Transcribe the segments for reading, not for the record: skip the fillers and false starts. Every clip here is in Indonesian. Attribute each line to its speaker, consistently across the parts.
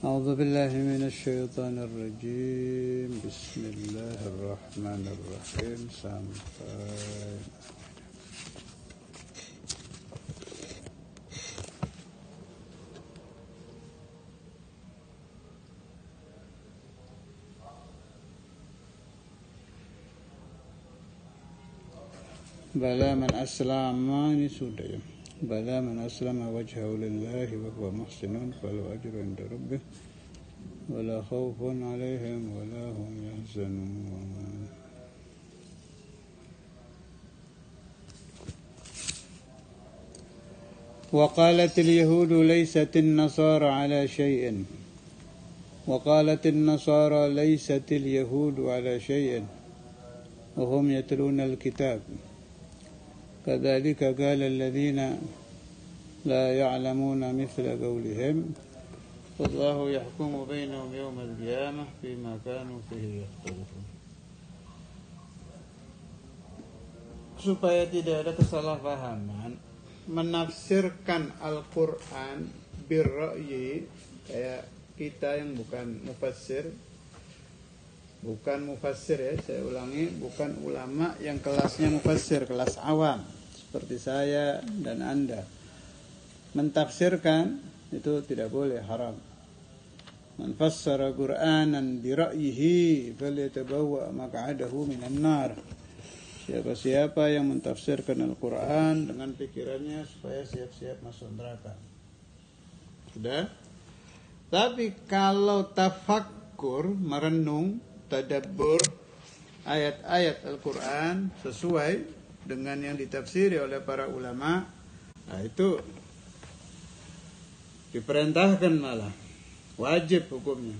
Speaker 1: أعوذ بالله من الشيطان الرجيم. بسم الله الرحمن الرحيم. Sampai Bala man aslama, ini sudah ya. Bala man aslama wajhahu lillahi wa huwa muhsinun falahu ajrun 'inda rabbih wala khaufun 'alaihim wala hum yahzanun. وقالت اليهود ليست النصارى على شيء وقالت النصارى ليست اليهود على شيء وهم يتلون الكتاب كذلك قال الذين لا يعلمون مثل قولهم والله يحكم بينهم يوم القيامة فيما كانوا فيه يختلفون. Supaya tidak ada kesalahpahaman, menafsirkan Al-Quran birra'yi, kayak kita yang bukan mufassir ya, saya ulangi, bukan ulama yang kelasnya mufassir, kelas awam seperti saya dan Anda. Mentafsirkan itu tidak boleh, haram. Man fassara Qur'anan bi ra'yihi falyatabawwa maq'adahu minan nar. Siapa-siapa yang mentafsirkan Al-Quran dengan pikirannya supaya siap-siap masuk neraka. Sudah? Tapi kalau tafakkur, merenung, tadabbur ayat-ayat Al-Quran sesuai dengan yang ditafsiri oleh para ulama, nah itu diperintahkan, malah wajib hukumnya.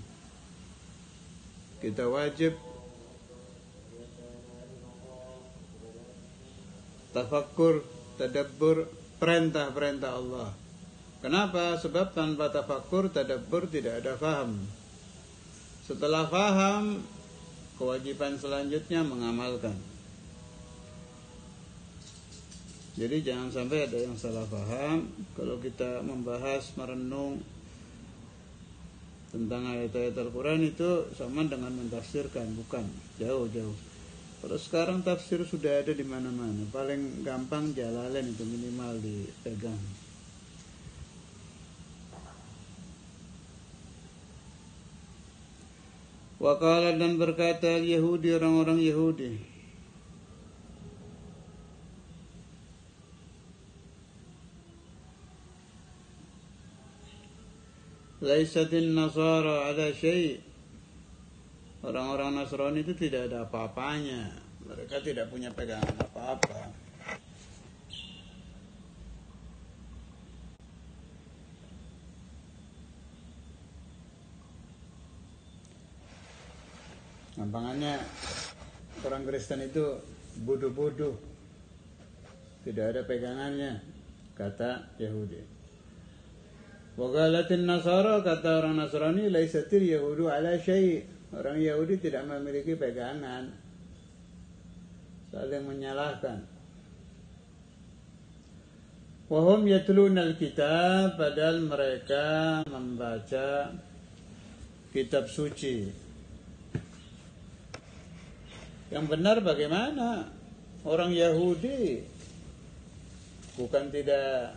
Speaker 1: Kita wajib tafakkur, tadabbur perintah-perintah Allah. Kenapa? Sebab tanpa tafakkur, tadabbur tidak ada faham. Setelah faham, kewajiban selanjutnya mengamalkan. Jadi jangan sampai ada yang salah faham. Kalau kita membahas, merenung tentang ayat-ayat Al-Quran, itu sama dengan mentafsirkan, bukan, jauh-jauh. Kalau sekarang tafsir sudah ada di mana-mana, paling gampang Jalalain itu minimal dipegang. Waqala, dan berkata Yahudi, orang-orang Yahudi, laisatin nasara ala syai'. Orang-orang Nasrani itu tidak ada apa-apanya. Mereka tidak punya pegangan apa-apa. Gampangannya, orang Kristen itu bodoh-bodoh, tidak ada pegangannya, kata Yahudi. Wa qalatin nasara, kata orang Nasrani, laisatil yahudu ala syai'. Orang Yahudi tidak memiliki pegangan, saling menyalahkan. Wa hum yatluna al-kitab, padahal mereka membaca kitab suci. Yang benar bagaimana? Orang Yahudi bukan tidak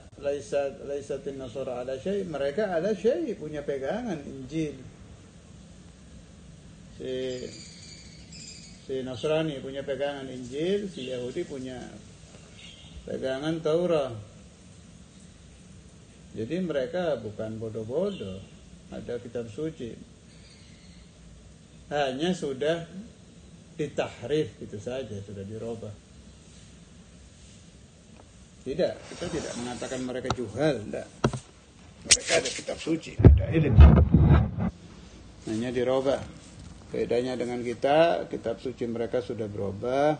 Speaker 1: laisatin nasara ala syai', mereka ala syai', punya pegangan Injil. Si Nasrani punya pegangan Injil, si Yahudi punya pegangan Taurat. Jadi mereka bukan bodoh-bodoh, ada kitab suci. Hanya sudah ditahrif, itu saja, sudah dirubah. Tidak, kita tidak mengatakan mereka juhal, tidak. Mereka ada kitab suci, ada ilmu, hanya dirubah. Bedanya dengan kita, kitab suci mereka sudah berubah.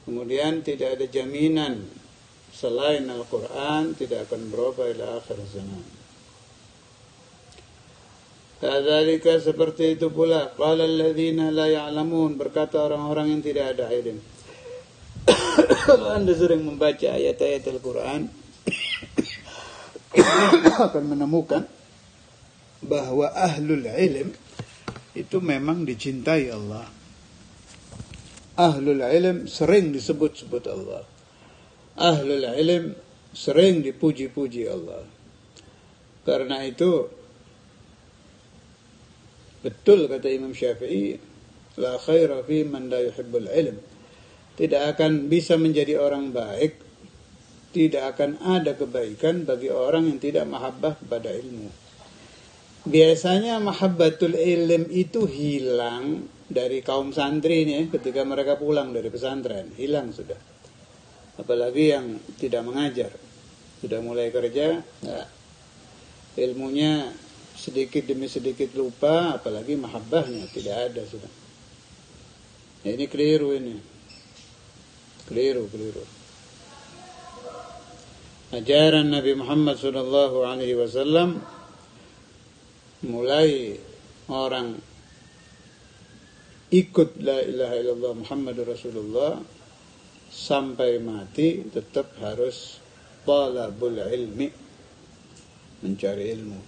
Speaker 1: Kemudian tidak ada jaminan selain Al-Quran tidak akan berubah ila akhir zaman. Kadzalika, seperti itu pula, qala alladzina la ya'lamun, berkata orang-orang yang tidak ada ilmu. Kalau Anda sering membaca ayat-ayat Al-Quran, akan menemukan bahwa ahlul ilm itu memang dicintai Allah. Ahlul ilm sering disebut-sebut Allah. Ahlul ilm sering dipuji-puji Allah. Karena itu betul kata Imam Syafi'i, la khaira fi man la yuhibbul ilm. Tidak akan bisa menjadi orang baik, tidak akan ada kebaikan bagi orang yang tidak mahabbah kepada ilmu. Biasanya mahabbatul ilm itu hilang dari kaum santri ini ketika mereka pulang dari pesantren, hilang sudah. Apalagi yang tidak mengajar, sudah mulai kerja, nah, ilmunya sedikit demi sedikit lupa, apalagi mahabbahnya tidak ada sudah. Nah, ini keliru ini. Keliru. Ajaran Nabi Muhammad SAW mulai orang ikut la ilaha illallah Muhammadur Rasulullah sampai mati tetap harus talabul ilmi, mencari ilmu.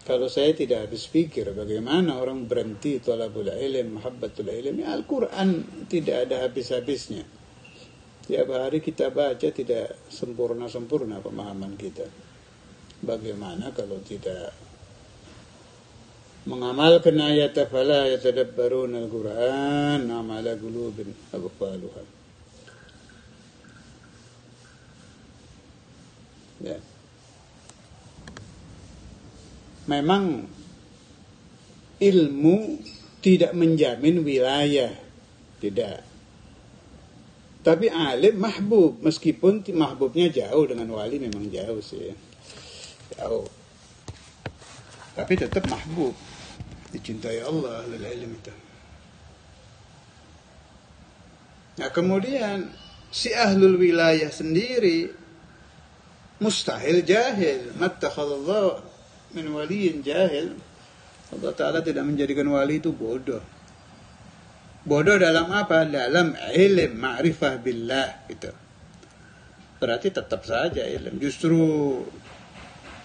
Speaker 1: Kalau saya tidak habis pikir bagaimana orang berhenti talabul ilm, mahabbatul ilm, Al-Quran tidak ada habis-habisnya. Tiap hari kita baca tidak sempurna-sempurna pemahaman kita. Bagaimana kalau tidak mengamalkan ayat fala yatadabbaruna al-Quran am ala qulubin aqfaluha. Ya. Memang ilmu tidak menjamin wilayah, tidak. Tapi alim mahbub, meskipun mahbubnya jauh, dengan wali memang jauh sih, jauh. Tapi tetap mahbub, dicintai Allah ahlul ilm itu. Nah kemudian si ahlul wilayah sendiri mustahil jahil, mattakhadallahu min waliyin jahil. Allah Ta'ala tidak menjadikan wali itu bodoh. Bodoh dalam apa? Dalam ilm, ma'rifah billah gitu. Berarti tetap saja ilm. Justru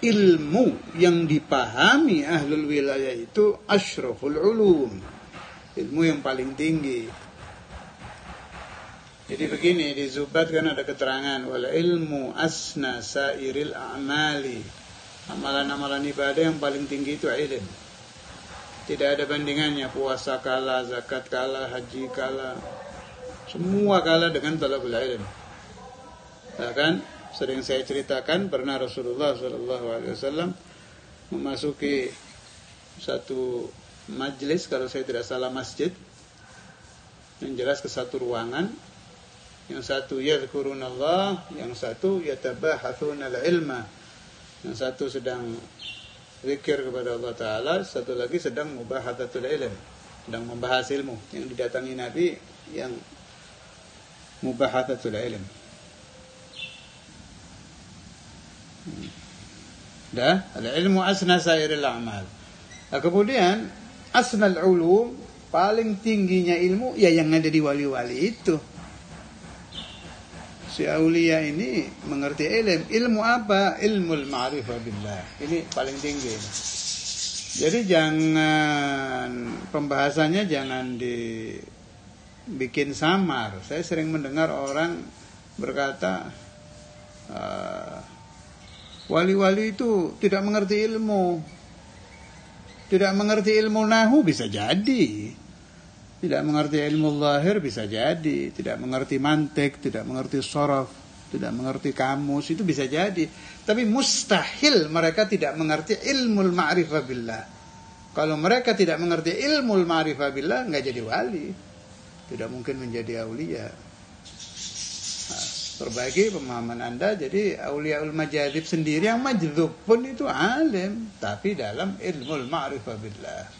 Speaker 1: ilmu yang dipahami ahlul wilayah itu asyraful ulum, ilmu yang paling tinggi. Jadi begini, di Zubat kan ada keterangan wal ilmu asna sairil a'mali. Amalan-amalan ibadah yang paling tinggi itu ilmu. Tidak ada bandingannya, puasa kalah, zakat kalah, haji kalah, semua kalah dengan talabul ilm. Bahkan sering saya ceritakan, pernah Rasulullah SAW memasuki satu majlis, kalau saya tidak salah masjid, yang jelas ke satu ruangan, yang satu yadhkurunallah, yang satu yatabahathuna al-ilma. Yang satu sedang zikir kepada Allah Ta'ala, satu lagi sedang mubahathatul ilm, sedang membahas ilmu. Yang didatangi Nabi yang mubahathatul ilm. Dah, al-ilmu asna sairil a'mal. Nah, kemudian asnal ulum, paling tingginya ilmu ya yang ada di wali-wali itu. Si aulia ini mengerti ilmu. Ilmu apa? Ilmul ma'rifah billah. Ini paling tinggi. Jadi jangan, pembahasannya jangan dibikin samar. Saya sering mendengar orang berkata wali-wali itu tidak mengerti ilmu. Tidak mengerti ilmu nahu bisa jadi. Tidak mengerti ilmu zahir bisa jadi, tidak mengerti mantik, tidak mengerti sharaf, tidak mengerti kamus, itu bisa jadi. Tapi mustahil mereka tidak mengerti ilmu ma'rifah billah. Kalau mereka tidak mengerti ilmu ma'rifah billah, nggak jadi wali, tidak mungkin menjadi aulia. Nah, perbaiki pemahaman Anda. Jadi auliaul majadzib sendiri, yang majdzub pun itu alim, tapi dalam ilmu ma'rifah billah.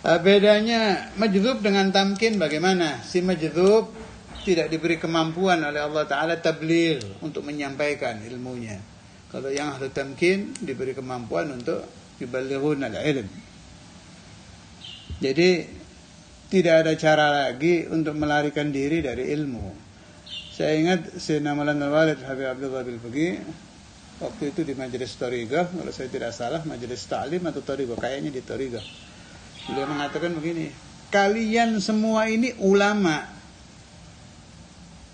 Speaker 1: Bedanya majdzub dengan tamkin bagaimana? Si majdzub tidak diberi kemampuan oleh Allah Ta'ala tabligh untuk menyampaikan ilmunya. Kalau yang ahli tamkin diberi kemampuan untuk yuballighun al-ilm. Jadi tidak ada cara lagi untuk melarikan diri dari ilmu. Saya ingat Sayyidina Maulana Al-Walid Habib Abdullah Bil Faqih waktu itu di majelis Thariqah, kalau saya tidak salah majelis ta'lim atau Thariqah, kayaknya di Thariqah. Beliau mengatakan begini, kalian semua ini ulama.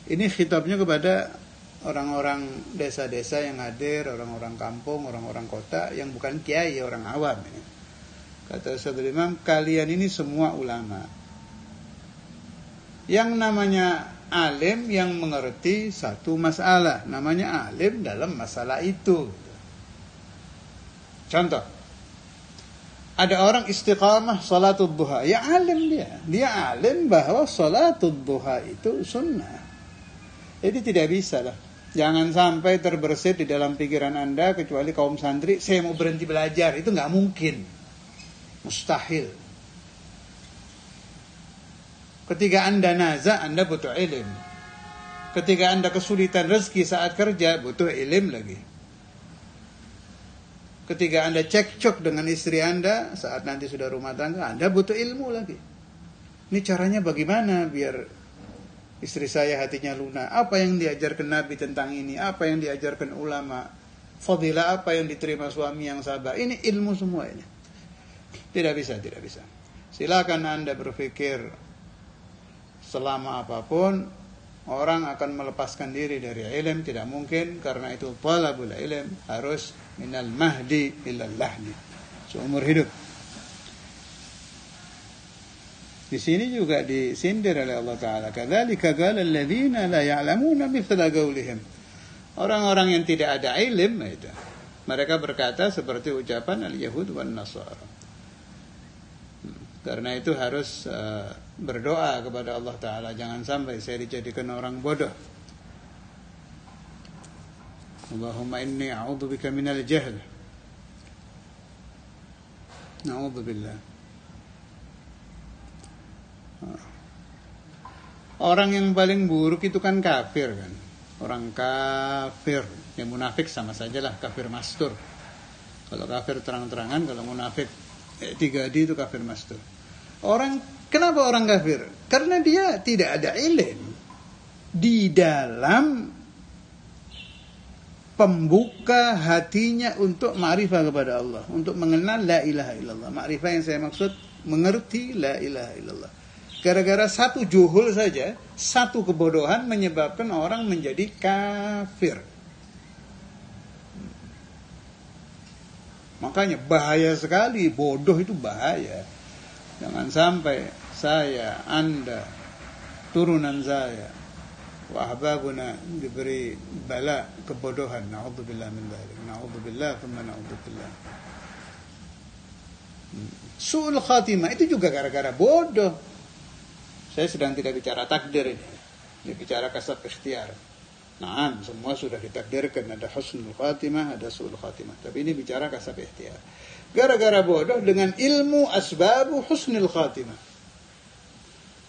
Speaker 1: Ini khitabnya kepada orang-orang desa-desa yang hadir, orang-orang kampung, orang-orang kota yang bukan kiai, orang awam ini. Kata Ustadzul Imam, kalian ini semua ulama. Yang namanya alim yang mengerti satu masalah, namanya alim dalam masalah itu. Contoh, ada orang istiqamah salatul duha, ya alim dia alim bahwa salatul duha itu sunnah. Jadi tidak bisa lah, jangan sampai terbersit di dalam pikiran Anda, kecuali kaum santri, saya mau berhenti belajar, itu nggak mungkin, mustahil. Ketika Anda naza, Anda butuh ilm. Ketika Anda kesulitan rezeki saat kerja, butuh ilm lagi. Ketika Anda cekcok dengan istri Anda saat nanti sudah rumah tangga, Anda butuh ilmu lagi. Ini caranya bagaimana biar istri saya hatinya lunak? Apa yang diajarkan Nabi tentang ini? Apa yang diajarkan ulama? Fadilah apa yang diterima suami yang sabar? Ini ilmu semua ini. Tidak bisa. Silakan Anda berpikir selama apapun orang akan melepaskan diri dari ilm, tidak mungkin, karena itu talabul ilm harus minal mahdi ilal lahdi, seumur hidup. Di sini juga disindir oleh Allah Ta'ala, kadzalika qala alladziina la ya'lamuuna mithla qaulihim. Orang-orang yang tidak ada ilm itu, mereka berkata seperti ucapan al-Yahud wan Nasara. Karena itu harus berdoa kepada Allah Ta'ala, jangan sampai saya dijadikan orang bodoh. Allahumma inni a'udzubika minal jahl. Na'udzubillah. Orang yang paling buruk itu kan kafir kan. Orang kafir, yang munafik sama sajalah kafir mastur. Kalau kafir terang-terangan, kalau munafik 3D itu kafir mastur. Kenapa orang kafir? Karena dia tidak ada ilmu di dalam pembuka hatinya untuk ma'rifah kepada Allah, untuk mengenal la ilaha illallah. Ma'rifah yang saya maksud mengerti la ilaha illallah. Gara-gara satu juhul saja, satu kebodohan menyebabkan orang menjadi kafir. Makanya bahaya sekali, bodoh itu bahaya. Jangan sampai saya, Anda, turunan saya, wahbabuna diberi bala kebodohan. Na'udzubillah min dzalik. Na'udzubillah, thumma na'udzubillah. Su'ul khatimah itu juga gara-gara bodoh. Saya sedang tidak bicara takdir ini. Ini bicara kasab ikhtiar. Nah, semua sudah ditakdirkan, ada husnul khatimah, ada su'ul khatimah. Tapi ini bicara kasab ikhtiar. Gara-gara bodoh dengan ilmu asbabu husnul khatimah.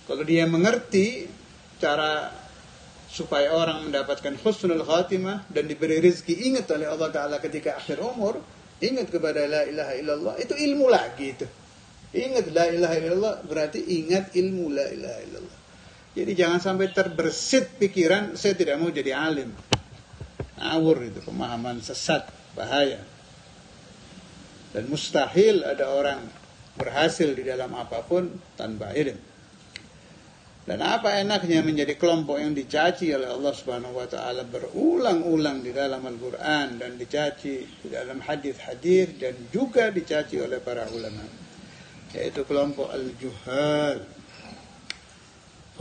Speaker 1: Kalau dia mengerti cara supaya orang mendapatkan husnul khatimah dan diberi rezeki, ingat oleh Allah Ta'ala ketika akhir umur, ingat kepada la ilaha illallah, itu ilmu lagi itu. Ingat la ilaha illallah berarti ingat ilmu la ilaha illallah. Jadi jangan sampai terbersit pikiran saya tidak mau jadi alim. Ngawur itu, pemahaman sesat, bahaya. Dan mustahil ada orang berhasil di dalam apapun tanpa ilmu. Dan apa enaknya menjadi kelompok yang dicaci oleh Allah Subhanahu wa taala berulang-ulang di dalam Al-Qur'an dan dicaci di dalam hadis-hadis dan juga dicaci oleh para ulama, yaitu kelompok al-juhal.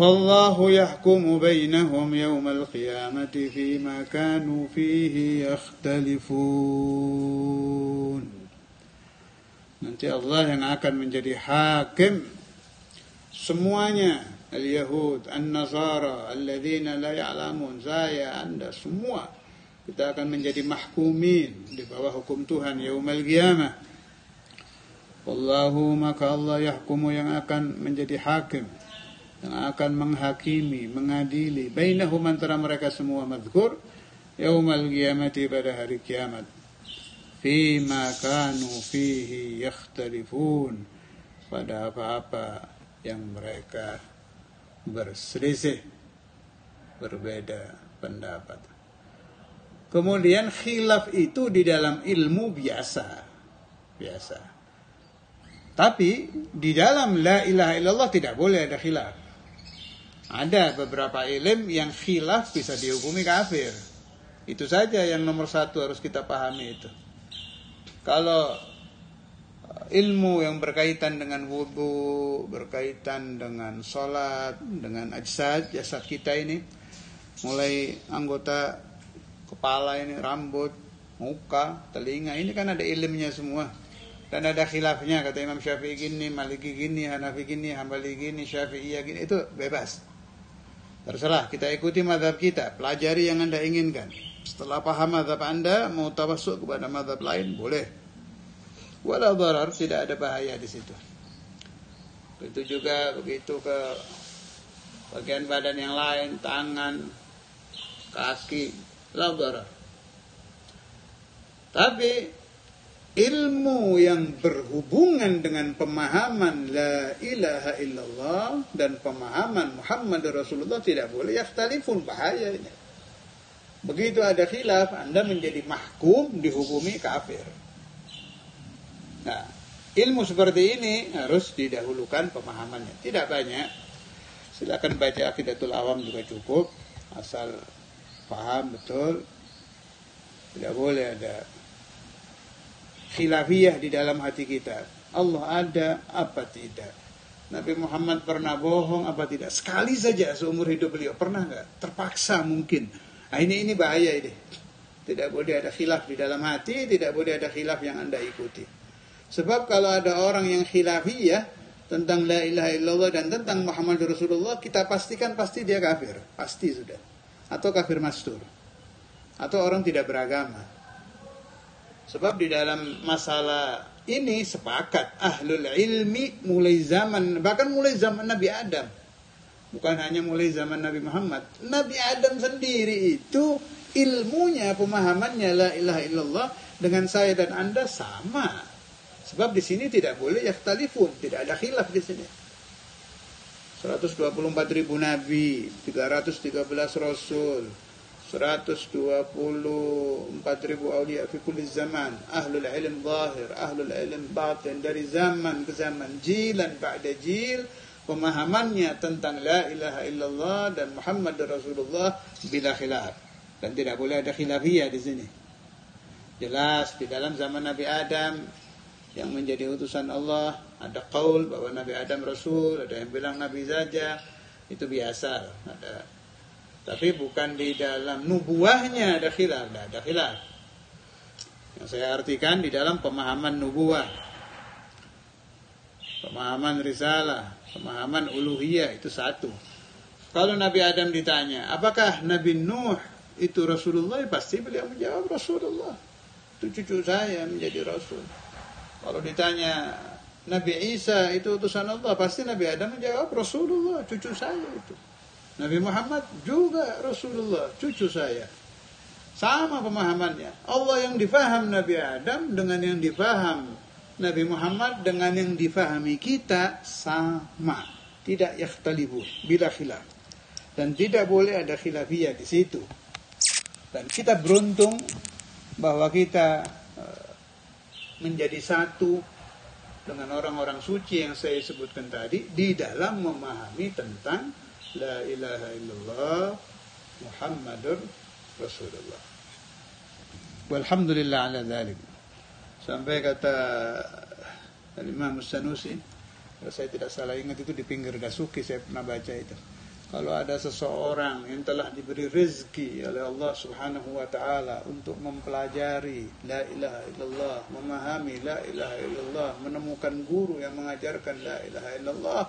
Speaker 1: Wallahu yahkumu bainahum yawmal qiyamati fima kanu fihi yakhtalifun. Nanti Allah yang akan menjadi hakim semuanya, al-Yahud, an-Nasara, alladzina la ya'lamun, saya, Anda, semua kita akan menjadi mahkumin di bawah hukum Tuhan yaumal qiyamah. Wallahu, maka Allah yahkumu yang akan menjadi hakim, yang akan menghakimi, mengadili bainahum antara mereka semua, mazkur yaumal qiyamati, pada hari kiamat. Fima kanu fihi yakhtalifun, pada apa-apa yang mereka berselisih, berbeda pendapat. Kemudian khilaf itu di dalam ilmu biasa. Tapi di dalam la ilaha illallah tidak boleh ada khilaf. Ada beberapa ilmu yang khilaf bisa dihukumi kafir. Itu saja yang nomor satu harus kita pahami itu. Kalau ilmu yang berkaitan dengan wudu, berkaitan dengan sholat, dengan jasad kita ini, mulai anggota kepala ini, rambut, muka, telinga, ini kan ada ilmunya semua. Dan ada khilafnya, kata Imam Syafi'i gini, Maliki gini, Hanafi gini, Hambali gini, Syafi'iyah gini, itu bebas. Terserah, kita ikuti mazhab kita, pelajari yang Anda inginkan. Setelah paham mazhab Anda, mau tawassuk kepada mazhab lain, boleh. Wala dharar, tidak ada bahaya di situ. Begitu juga begitu ke bagian badan yang lain, tangan, kaki, la dharar. Tapi ilmu yang berhubungan dengan pemahaman la ilaha illallah dan pemahaman Muhammad Rasulullah tidak boleh yakhtalifun, bahaya ini. Begitu ada khilaf, Anda menjadi mahkum, dihukumi kafir. Nah, ilmu seperti ini harus didahulukan pemahamannya. Tidak banyak. Silakan baca Aqidatul Awam juga cukup, asal paham betul. Tidak boleh ada khilafiyah di dalam hati kita. Allah ada apa tidak? Nabi Muhammad pernah bohong apa tidak? Sekali saja seumur hidup beliau, pernah nggak? Terpaksa mungkin. Nah, ini bahaya ini. Tidak boleh ada khilaf di dalam hati, tidak boleh ada khilaf yang Anda ikuti. Sebab kalau ada orang yang khilafiyah tentang la ilaha illallah dan tentang Muhammad Rasulullah, kita pastikan pasti dia kafir, pasti sudah. Atau kafir mastur. Atau orang tidak beragama. Sebab di dalam masalah ini sepakat ahlul ilmi mulai zaman, bahkan mulai zaman Nabi Adam. Bukan hanya mulai zaman Nabi Muhammad. Nabi Adam sendiri itu ilmunya, pemahamannya la ilaha illallah dengan saya dan Anda sama. Sebab di sini tidak boleh yakhtalifun, tidak ada khilaf di sini. 124.000 nabi, 313 rasul, 124.000 awliya fi kulli zaman, ahlul ilm zahir, ahlul ilm batin, dari zaman ke zaman, jilan ba'da jil, pemahamannya tentang la ilaha illallah dan Muhammad Rasulullah bila khilaf. Dan tidak boleh ada khilafiyah di sini. Jelas di dalam zaman Nabi Adam yang menjadi utusan Allah, ada qaul bahwa Nabi Adam Rasul, ada yang bilang Nabi saja, itu biasa. Ada. Tapi bukan di dalam nubuahnya ada khilaf, tidak ada khilaf. Yang saya artikan di dalam pemahaman nubuah, pemahaman risalah, pemahaman uluhiyah itu satu. Kalau Nabi Adam ditanya, apakah Nabi Nuh itu Rasulullah? Pasti beliau menjawab Rasulullah. Itu cucu saya menjadi Rasul. Kalau ditanya Nabi Isa itu utusan Allah, pasti Nabi Adam menjawab Rasulullah, cucu saya itu. Nabi Muhammad juga Rasulullah, cucu saya. Sama pemahamannya. Allah yang difaham Nabi Adam dengan yang difaham Nabi Muhammad dengan yang difahami kita sama. Tidak yakhtalifu bila khilaf. Dan tidak boleh ada khilafiyah di situ. Dan kita beruntung bahwa kita menjadi satu dengan orang-orang suci yang saya sebutkan tadi di dalam memahami tentang la ilaha illallah Muhammadur Rasulullah. Walhamdulillah ala dzalik. Sampai kata Imam Sanusi, kalau saya tidak salah ingat itu di pinggir Dasuki saya pernah baca itu. Kalau ada seseorang yang telah diberi rezeki oleh Allah Subhanahu wa taala untuk mempelajari la ilaha illallah, memahami la ilaha illallah, menemukan guru yang mengajarkan la ilaha illallah,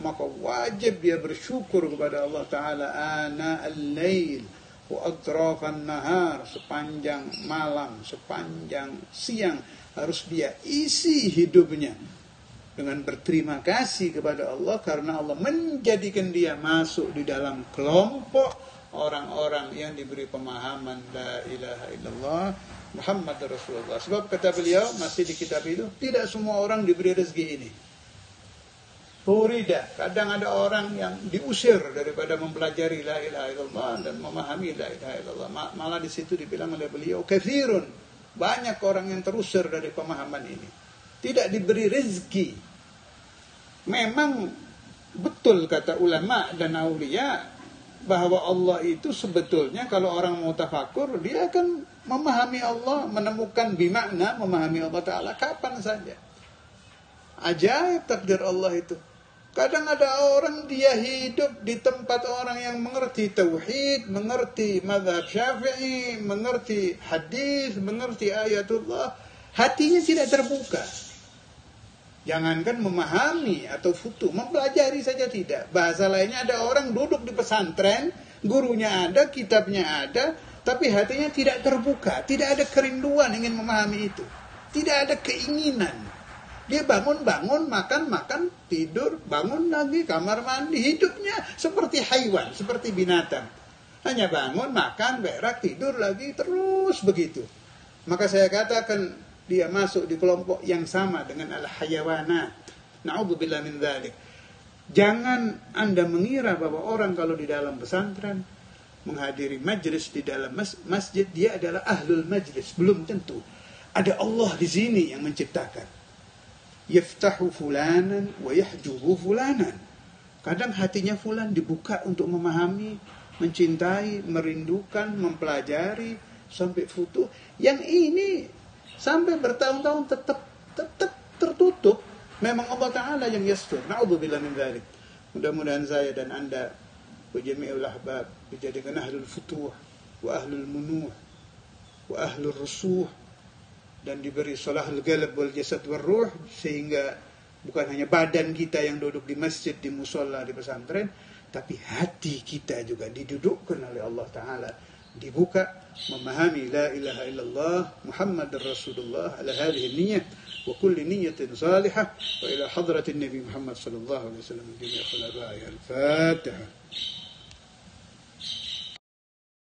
Speaker 1: maka wajib dia bersyukur kepada Allah Ta'ala ana al-lail wa atrafan nahar, sepanjang malam, sepanjang siang harus dia isi hidupnya dengan berterima kasih kepada Allah karena Allah menjadikan dia masuk di dalam kelompok orang-orang yang diberi pemahaman la ilaha illallah Muhammad Rasulullah. Sebab kata beliau masih di kitab itu, tidak semua orang diberi rezeki ini. Hurida, kadang ada orang yang diusir daripada mempelajari la ilaha illallah dan memahami la ilaha illallah. Malah di situ dibilang oleh beliau, katsirun, banyak orang yang terusir dari pemahaman ini. Tidak diberi rezeki. Memang betul kata ulama dan aulia bahwa Allah itu sebetulnya kalau orang mau tafakur, dia akan memahami Allah, menemukan bimakna memahami Allah Ta'ala kapan saja. Ajaib takdir Allah itu. Kadang ada orang dia hidup di tempat orang yang mengerti tauhid, mengerti mazhab Syafi'i, mengerti hadis, mengerti ayatullah, hatinya tidak terbuka. Jangankan memahami atau futuh, mempelajari saja tidak. Bahasa lainnya ada orang duduk di pesantren, gurunya ada, kitabnya ada, tapi hatinya tidak terbuka, tidak ada kerinduan ingin memahami itu. Tidak ada keinginan. Dia bangun-bangun, makan-makan, tidur, bangun lagi, kamar mandi. Hidupnya seperti haiwan, seperti binatang. Hanya bangun, makan, berak, tidur lagi, terus begitu. Maka saya katakan dia masuk di kelompok yang sama dengan al-hayawanat. Na'udzubillah min dzalik. Jangan Anda mengira bahwa orang kalau di dalam pesantren menghadiri majlis di dalam masjid, dia adalah ahlul majlis. Belum tentu. Ada Allah di sini yang menciptakan. Yaftahu fulanan wa yahjubu fulanan. Kadang hatinya fulan dibuka untuk memahami, mencintai, merindukan, mempelajari sampai futuh. Yang ini sampai bertahun-tahun tetap tertutup. Memang Allah Ta'ala yang yastur. Na'udzubillah min dzalik. Mudah-mudahan saya dan Anda wa jami'ul ahbab dijadikan ahlul futuh wa ahlul munuh wa ahlul rusuh, dan diberi salahul galab wal jasad wal ruh, sehingga bukan hanya badan kita yang duduk di masjid, di musola, di pesantren, tapi hati kita juga didudukkan oleh Allah Ta'ala, dibuka memahami la ilaha illallah Muhammadur Rasulullah ala hadhihi niyyah wa kulli niyyatin salihah wa ila hadratin Nabi Muhammad sallallahu alaihi wasallam jami'a khulafa'i al-Fatihah.